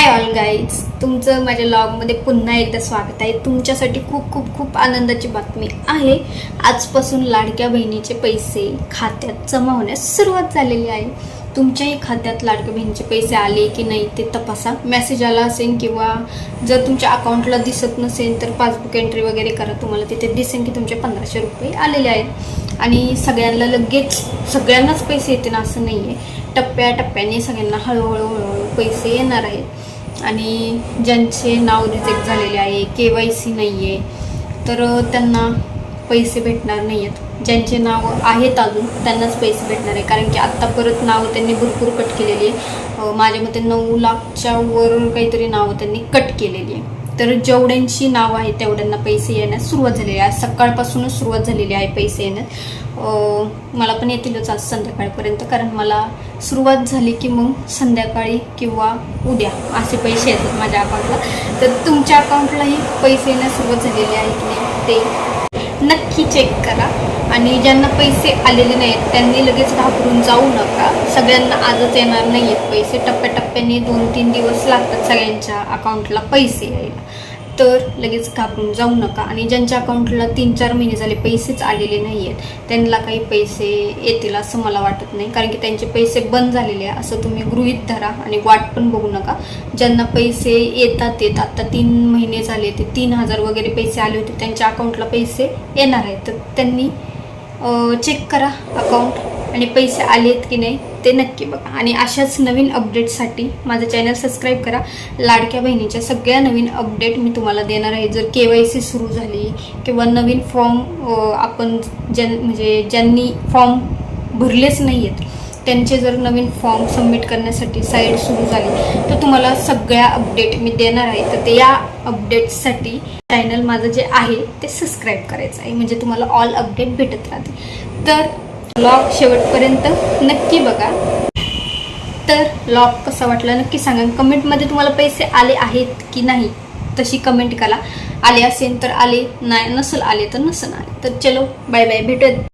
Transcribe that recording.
Hi all guys, तुमचं माझ्या व्लॉगमध्ये पुन्हा एकदा स्वागत आहे। तुमच्यासाठी खूप खूप खूप आनंदाची बातमी आहे। आजपासून लाडक्या बहिणीचे पैसे खात्यात जमा होण्यास सुरुवात झालेली आहे। तुमच्याही खात्यात लाडक्या बहिणीचे पैसे आले की नाही ते तपासा। मेसेज आला असेल किंवा जर तुमच्या अकाउंटला दिसत नसेल तर पासबुक एंट्री वगैरे करा, तुम्हाला तिथे दिसेल की तुमचे 1500 रुपये आलेले आहेत। आणि सगळ्यांना लगेच सगळ्यांनाच पैसे येतील असं नाही आहे, टप्प्याटप्प्याने सगळ्यांना हळूहळू पैसे येणार आहेत। आणि ज्यांचे नाव रिजेक्ट झालेले आहे, KYC नाही आहे, तर त्यांना पैसे भेटणार नाही आहेत। ज्यांचे नाव आहेत अजून त्यांनाच पैसे भेटणार आहे, कारण की आत्ता परत नावं त्यांनी भरपूर कट केलेली आहे। माझ्या मते 9 लाखच्या वर काहीतरी नावं त्यांनी कट केलेली आहे। तर जेवढ्यांची नावं आहेत तेवढ्यांना पैसे येण्यास सुरुवात झालेली आहे। सकाळपासूनच सुरुवात झालेली आहे पैसे येण्यात। मला पण येतीलच आज संध्याकाळपर्यंत, कारण मला सुरुवात झाली की मग संध्याकाळी किंवा उद्या असे पैसे येतात माझ्या अकाउंटला। तर तुमच्या अकाउंटलाही पैसे येण्यास सुरुवात झालेली आहे की नाही ते नक्की चेक करा। आणि ज्यांना पैसे आलेले नाहीत त्यांनी लगेच घाबरून जाऊ नका। सगळ्यांना आजच येणार नाही आहेत पैसे, टप्प्याटप्प्याने 2-3 दिवस लागतात सगळ्यांच्या अकाउंटला पैसे यायला, तर लगेच घाबरून जाऊ नका। आणि ज्यांच्या अकाउंटला 3-4 महिने झाले पैसेच आलेले नाही आहेत त्यांना काही पैसे येतील असं मला वाटत नाही, कारण की त्यांचे पैसे बंद झालेले आहे असं तुम्ही गृहीत धरा आणि वाट पण बघू नका। ज्यांना पैसे येतात आता 3 महिने झाले, ते 3000 वगैरे पैसे आले होते, त्यांच्या अकाउंटला पैसे येणार आहेत, तर त्यांनी चेक करा अकाउंट आणि पैसे आलेत की नाही ते नक्की बघा। आणि अशाच नवीन अपडेटसाठी माझं चॅनल सबस्क्राईब करा। लाडक्या बहिणीच्या सगळ्या नवीन अपडेट मी तुम्हाला देणार आहे। जर KYC सुरू झाली किंवा नवीन फॉर्म आपण ज्यांनी फॉर्म भरलेच नाही आहेत त्यांचे जर नवीन फॉर्म सबमिट करण्यासाठी साईट सुरू झाली तर तुम्हाला सगळ्या अपडेट मी देणार आहे। तर ते या अपडेट्ससाठी चॅनल माझं जे आहे ते सबस्क्राईब करायचं आहे, म्हणजे तुम्हाला ऑल अपडेट भेटत राहतील। तर व्लॉग शेवटपर्यंत नक्की बघा। तर व्लॉग कसा वाटला नक्की सांगा कमेंटमध्ये। तुम्हाला पैसे आले आहेत की नाही तशी कमेंट करा। आले असेल तर आले, नाही नसेल आले तर नसेल आले। तर चलो बाय बाय, भेटूयात।